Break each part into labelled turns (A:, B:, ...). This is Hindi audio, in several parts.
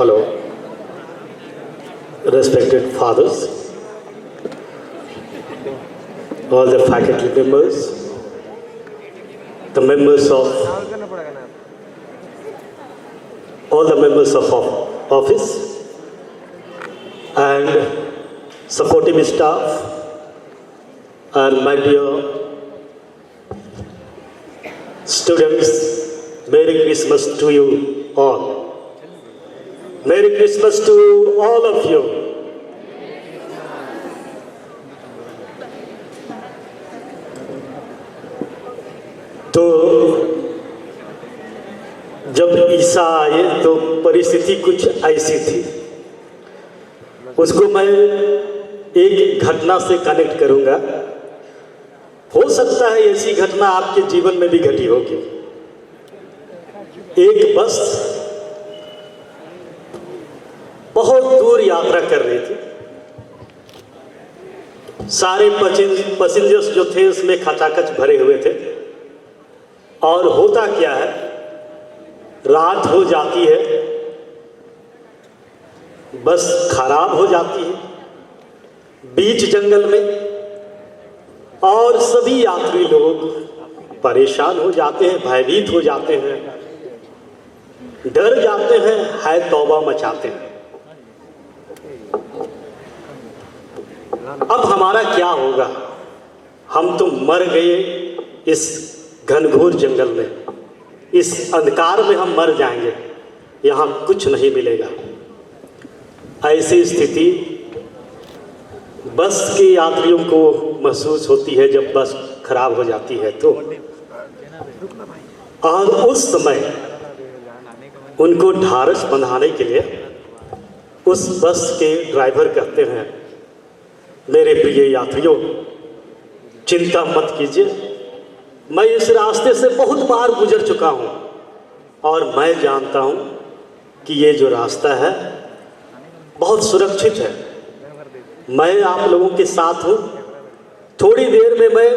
A: Hello, respected fathers, all the faculty members, the members of all the members of office and supportive staff, and my dear students, Merry Christmas to you all. Merry Christmas to all of you. तो जब ईसा आए तो परिस्थिति कुछ ऐसी थी, उसको मैं एक घटना से कनेक्ट करूंगा। हो सकता है ऐसी घटना आपके जीवन में भी घटी होगी। एक बस बहुत दूर यात्रा कर रही थी, सारे पैसेंजर्स जो थे उसमें खचाखच भरे हुए थे। और होता क्या है, रात हो जाती है, बस खराब हो जाती है बीच जंगल में, और सभी यात्री लोग परेशान हो जाते हैं, भयभीत हो जाते हैं, डर जाते हैं, है तौबा मचाते हैं। अब हमारा क्या होगा? हम तो मर गए इस घनघोर जंगल में, इस अंधकार में हम मर जाएंगे, यहाँ कुछ नहीं मिलेगा। ऐसी स्थिति बस के यात्रियों को महसूस होती है जब बस खराब हो जाती है तो। और उस समय उनको ढाढ़स बंधाने के लिए उस बस के ड्राइवर कहते हैं, मेरे प्रिय यात्रियों, चिंता मत कीजिए, मैं इस रास्ते से बहुत बार गुजर चुका हूं और मैं जानता हूं कि ये जो रास्ता है बहुत सुरक्षित है। मैं आप लोगों के साथ हूं, थोड़ी देर में मैं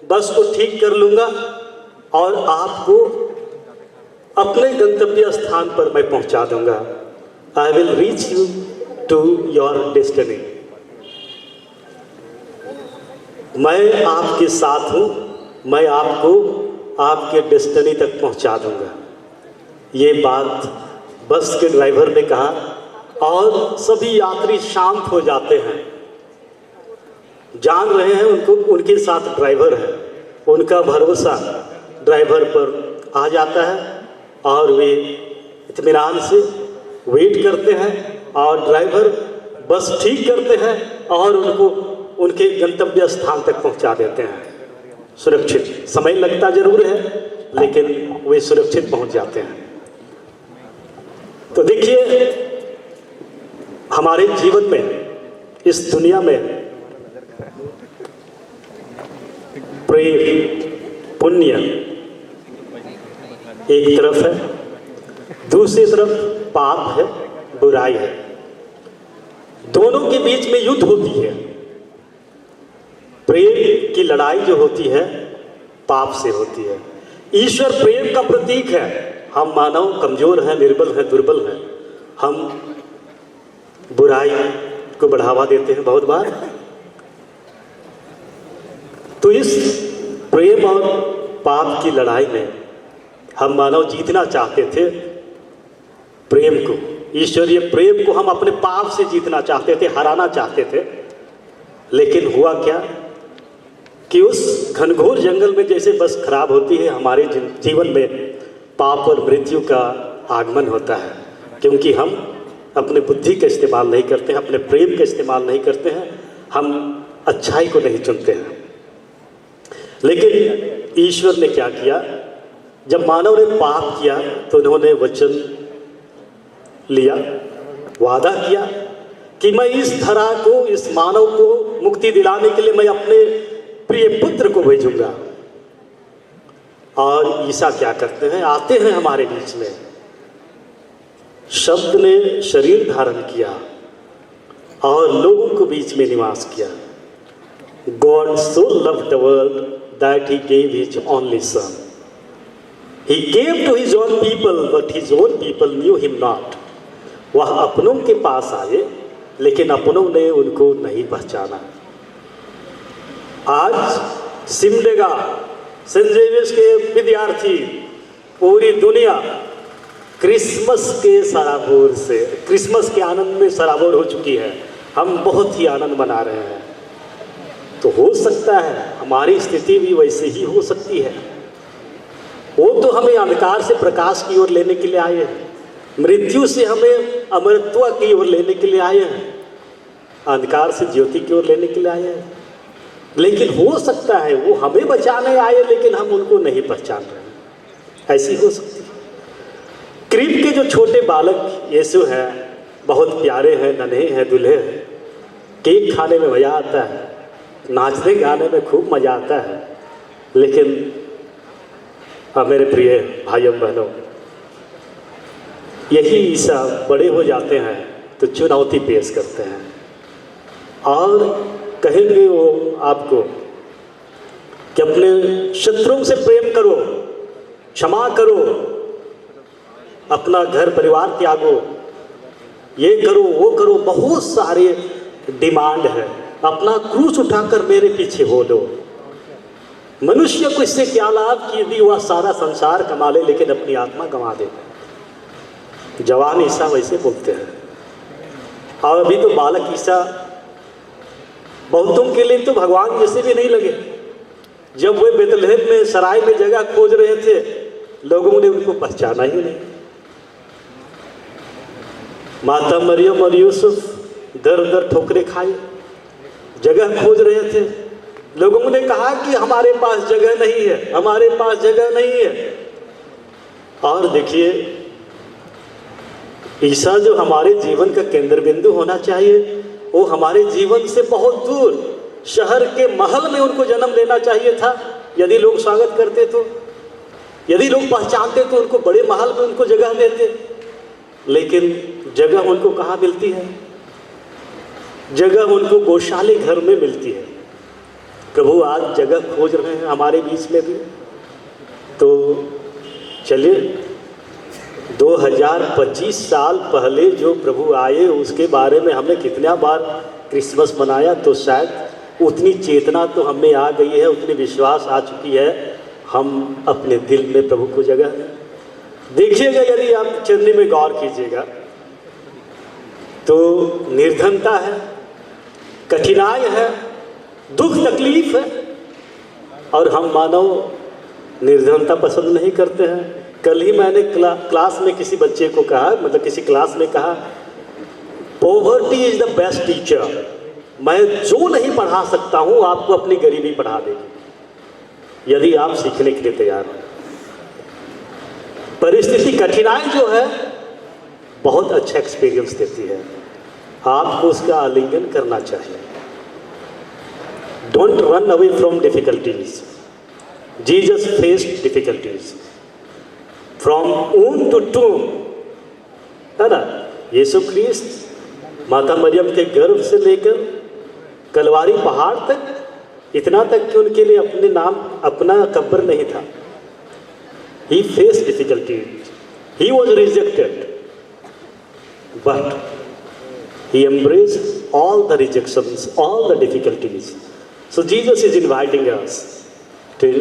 A: बस को ठीक कर लूंगा और आपको अपने गंतव्य स्थान पर मैं पहुंचा दूंगा। I will reach you to your destiny. मैं आपके साथ हूं, मैं आपको आपके डेस्टिनी तक पहुंचा दूंगा। ये बात बस के ड्राइवर ने कहा और सभी यात्री शांत हो जाते हैं, जान रहे हैं उनके साथ ड्राइवर है, उनका भरोसा ड्राइवर पर आ जाता है और वे इत्मीनान से वेट करते हैं और ड्राइवर बस ठीक करते हैं और उनको उनके गंतव्य स्थान तक पहुंचा देते हैं सुरक्षित। समय लगता जरूर है लेकिन वे सुरक्षित पहुंच जाते हैं। तो देखिए, हमारे जीवन में, इस दुनिया में प्रेम पुण्य एक तरफ है, दूसरी तरफ पाप है, बुराई है। दोनों के बीच में युद्ध होती है। प्रेम की लड़ाई जो होती है पाप से होती है। ईश्वर प्रेम का प्रतीक है। हम मानव कमजोर हैं, निर्बल हैं, दुर्बल हैं, हम बुराई को बढ़ावा देते हैं बहुत बार। तो इस प्रेम और पाप की लड़ाई में हम मानव जीतना चाहते थे प्रेम को, ईश्वरीय प्रेम को हम अपने पाप से जीतना चाहते थे, हराना चाहते थे। लेकिन हुआ क्या कि उस घनघोर जंगल में जैसे बस खराब होती है, हमारे जीवन में पाप और मृत्यु का आगमन होता है, क्योंकि हम अपने बुद्धि का इस्तेमाल नहीं करते हैं, अपने प्रेम का इस्तेमाल नहीं करते हैं, हम अच्छाई को नहीं चुनते हैं। लेकिन ईश्वर ने क्या किया, जब मानव ने पाप किया तो उन्होंने वचन लिया, वादा किया कि मैं इस धरा को, इस मानव को मुक्ति दिलाने के लिए मैं अपने प्रिय पुत्र को भेजूंगा। और ईसा क्या करते हैं, आते हैं हमारे बीच में। शब्द ने शरीर धारण किया और लोगों के बीच में निवास किया। God so loved the world that he gave his only son. He came to his own people, but his own people knew him not. वह अपनों के पास आए, लेकिन अपनों ने उनको नहीं पहचाना। आज सिमडेगा सेंट जेवियर्स के विद्यार्थी पूरी दुनिया क्रिसमस के सराबोर से, क्रिसमस के आनंद में सराबोर हो चुकी है। हम बहुत ही आनंद मना रहे हैं। तो हो सकता है हमारी स्थिति भी वैसे ही हो सकती है। वो तो हमें अंधकार से प्रकाश की ओर लेने के लिए आए हैं, मृत्यु से हमें अमरत्व की ओर लेने के लिए आए हैं, अंधकार से ज्योति की ओर लेने के लिए आए हैं। लेकिन हो सकता है वो हमें बचाने आए, लेकिन हम उनको नहीं पहचान रहे हैं। ऐसी हो सकती है। क्रीब के जो छोटे बालक यीशु हैं, बहुत प्यारे हैं, नन्हे हैं, दुल्हे हैं। केक खाने में मज़ा आता है, नाचने गाने में खूब मज़ा आता है। लेकिन मेरे प्रिय भाइयों बहनों, यही ईसा बड़े हो जाते हैं तो चुनौती पेश करते हैं और कहेंगे वो आपको कि अपने शत्रुओं से प्रेम करो, क्षमा करो, अपना घर परिवार त्यागो, ये करो वो करो। बहुत सारे डिमांड है। अपना क्रूस उठाकर मेरे पीछे हो लो। मनुष्य को इससे क्या लाभ कि यदि वह सारा संसार कमा ले लेकिन अपनी आत्मा गंवा दे। जवान ईसा वैसे बोलते हैं। और अभी तो बालक ईसा बहुतों के लिए तो भगवान जैसे भी नहीं लगे। जब वे बेतलहम में सराय में जगह खोज रहे थे, लोगों ने उनको पहचाना ही नहीं। माता मरियम और यूसुफ दर दर ठोकरे खाए, जगह खोज रहे थे। लोगों ने कहा कि हमारे पास जगह नहीं है, हमारे पास जगह नहीं है। और देखिए, ईसा जो हमारे जीवन का केंद्र बिंदु होना चाहिए, वो हमारे जीवन से बहुत दूर शहर के महल में उनको जन्म लेना चाहिए था। यदि लोग स्वागत करते तो, यदि लोग पहचानते तो उनको बड़े महल में उनको जगह देते। लेकिन जगह उनको कहाँ मिलती है? जगह उनको गौशाले घर में मिलती है। प्रभु आज जगह खोज रहे हैं हमारे बीच में भी। तो चलिए, 2025 साल पहले जो प्रभु आए उसके बारे में हमने कितना बार क्रिसमस मनाया, तो शायद उतनी चेतना तो हमें आ गई है, उतनी विश्वास आ चुकी है। हम अपने दिल में प्रभु को जगह दें। देखिएगा, यदि आप चरनी में गौर कीजिएगा तो निर्धनता है, कठिनाई है, दुख तकलीफ है, और हम मानव निर्धनता पसंद नहीं करते हैं। कल ही मैंने क्लास में किसी बच्चे को कहा, मतलब किसी क्लास में कहा, poverty is the best teacher. मैं जो नहीं पढ़ा सकता हूं आपको अपनी गरीबी पढ़ा देगी, यदि आप सीखने के लिए तैयार हैं। परिस्थिति कठिनाई जो है बहुत अच्छा एक्सपीरियंस देती है, आपको उसका आलिंगन करना चाहिए। Don't run away from difficulties. Jesus faced difficulties from ऊन टू टूम, है ना। यीशु ख्रीस्त माता मरियम के गर्भ से लेकर कलवारी पहाड़ तक, इतना तक कि उनके लिए अपने नाम अपना कब्र नहीं था। He faced difficulties. He was rejected, but he embraced all the rejections, all the difficulties. So Jesus is inviting us to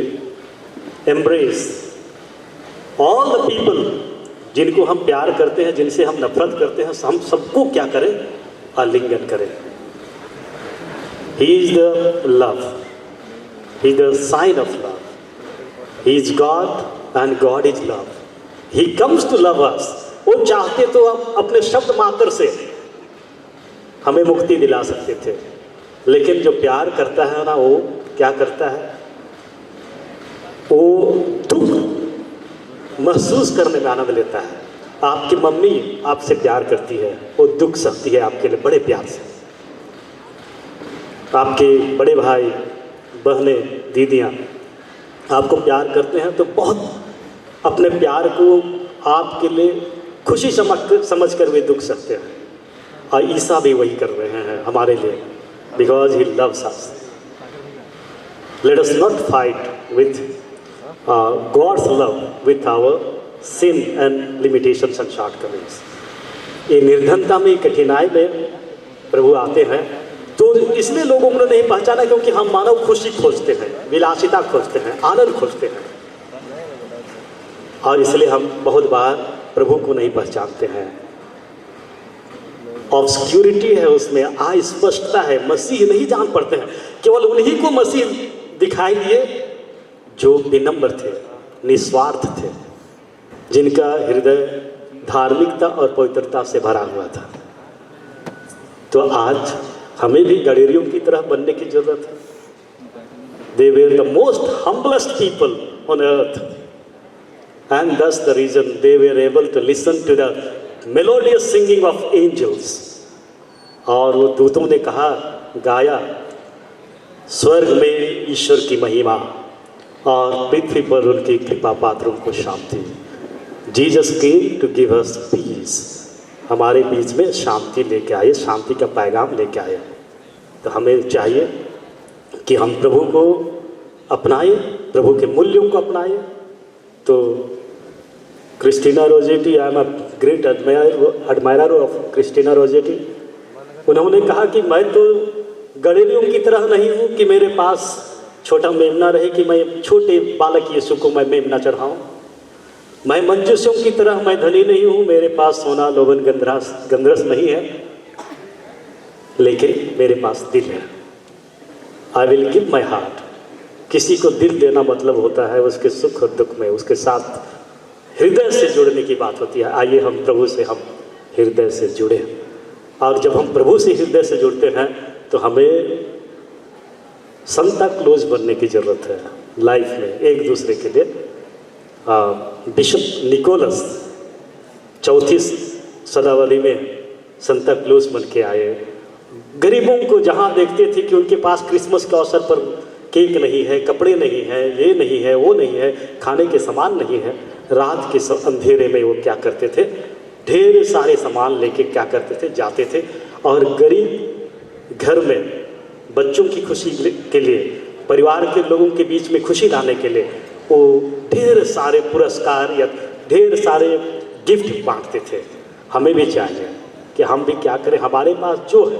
A: embrace all the people जिनको हम प्यार करते हैं, जिनसे हम नफरत करते हैं, हम सबको क्या करें? आलिंगन करें। He is the love. He is the sign of love. He is God and God is love. He comes to love us. वो चाहते तो अपने शब्द मात्र से हमें मुक्ति दिला सकते थे, लेकिन जो प्यार करता है ना, वो क्या करता है? वो दुख महसूस करने में आनंद लेता है। आपकी मम्मी आपसे प्यार करती है, वो दुख सहती है आपके लिए बड़े प्यार से। आपके बड़े भाई बहनें दीदियाँ आपको प्यार करते हैं तो बहुत अपने प्यार को आपके लिए खुशी समझ कर वे दुख सकते हैं। और ईसा भी वही कर रहे हैं हमारे लिए, because he loves us. Let us not fight with God's love with our sin and limitations and shortcomings. ये निर्धनता में, कठिनाई में प्रभु आते हैं। तो इसलिए लोगों ने नहीं पहचाना क्योंकि हम मानव खुशी खोजते हैं, विलासिता खोजते हैं, आनंद खोजते हैं, और इसलिए हम बहुत बार प्रभु को नहीं पहचानते हैं। ऑब्सक्यूरिटी है उसमें, अस्पष्टता है, मसीह नहीं जान पड़ते हैं। केवल उन्हीं को मसीह दिखाई दिए जो विनम्र थे, निस्वार्थ थे, जिनका हृदय धार्मिकता और पवित्रता से भरा हुआ था। तो आज हमें भी गडेरियों की तरह बनने की जरूरत है। They were the most humblest people on earth, and thus the reason they were able to listen to the melodious singing of angels। और वो दूतों ने कहा, गाया, स्वर्ग में ईश्वर की महिमा और पृथ्वी पर उनकी कृपा पात्रों को शांति। Jesus came to give us peace, हमारे बीच में शांति लेके आए, शांति का पैगाम लेके आए। तो हमें चाहिए कि हम प्रभु को अपनाएं, प्रभु के मूल्यों को अपनाएं। तो Christina Rossetti, I am a great admirer of Christina Rossetti. उन्होंने कहा कि मैं तो गडेरियों की तरह नहीं हूँ कि मेरे पास छोटा मेमना रहे कि मैं छोटे बालक यीशु को मैं मेमना चढ़ाऊँ। मैं मंजूसों की तरह मैं धनी नहीं हूँ, मेरे पास सोना लोभन गंधरस नहीं है, लेकिन मेरे पास दिल है। I will give my heart. किसी को दिल देना मतलब होता है उसके सुख और दुख में उसके साथ हृदय से जुड़ने की बात होती है। आइए हम प्रभु से हम हृदय से जुड़े, और जब हम प्रभु से हृदय से जुड़ते हैं तो हमें संता क्लोज बनने की ज़रूरत है लाइफ में एक दूसरे के लिए। बिशप निकोलस 4वीं शताब्दी में संता क्लोज बन के आए। गरीबों को जहाँ देखते थे कि उनके पास क्रिसमस के अवसर पर केक नहीं है, कपड़े नहीं है, ये नहीं है, वो नहीं है, खाने के सामान नहीं है, रात के अंधेरे में वो क्या करते थे, ढेर सारे सामान लेके क्या करते थे, जाते थे और गरीब घर में बच्चों की खुशी के लिए, परिवार के लोगों के बीच में खुशी लाने के लिए वो ढेर सारे पुरस्कार या ढेर सारे गिफ्ट बांटते थे। हमें भी चाहिए कि हम भी क्या करें, हमारे पास जो है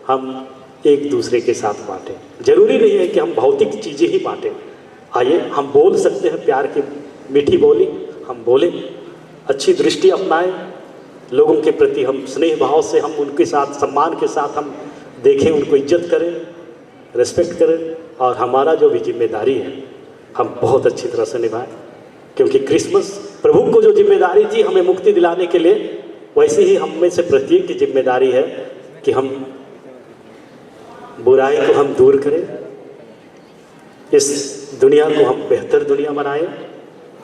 A: हम एक दूसरे के साथ बांटें। जरूरी नहीं है कि हम भौतिक चीज़ें ही बांटें। आइए हम बोल सकते हैं प्यार की मीठी बोली, हम बोलें, अच्छी दृष्टि अपनाएं, लोगों के प्रति हम स्नेह भाव से हम उनके साथ सम्मान के साथ हम देखें, उनको इज्जत करें, रेस्पेक्ट करें, और हमारा जो भी जिम्मेदारी है हम बहुत अच्छी तरह से निभाएं। क्योंकि क्रिसमस प्रभु को जो जिम्मेदारी थी हमें मुक्ति दिलाने के लिए, वैसे ही हम में से प्रत्येक की जिम्मेदारी है कि हम बुराई को हम दूर करें, इस दुनिया को हम बेहतर दुनिया बनाएं।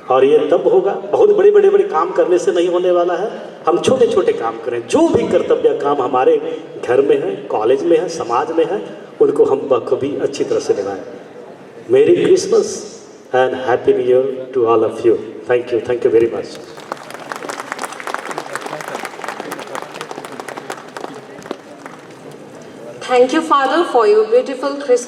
A: और ये तब होगा, बहुत बड़े बड़े बड़े काम करने से नहीं होने वाला है। हम छोटे छोटे काम करें, जो भी कर्तव्य काम हमारे घर में है, कॉलेज में है, समाज में है, उनको हम बखूबी अच्छी तरह से निभाएं। Merry Christmas and happy new year to all of you. Thank you very much.
B: Thank you, Father, for your beautiful Christmas.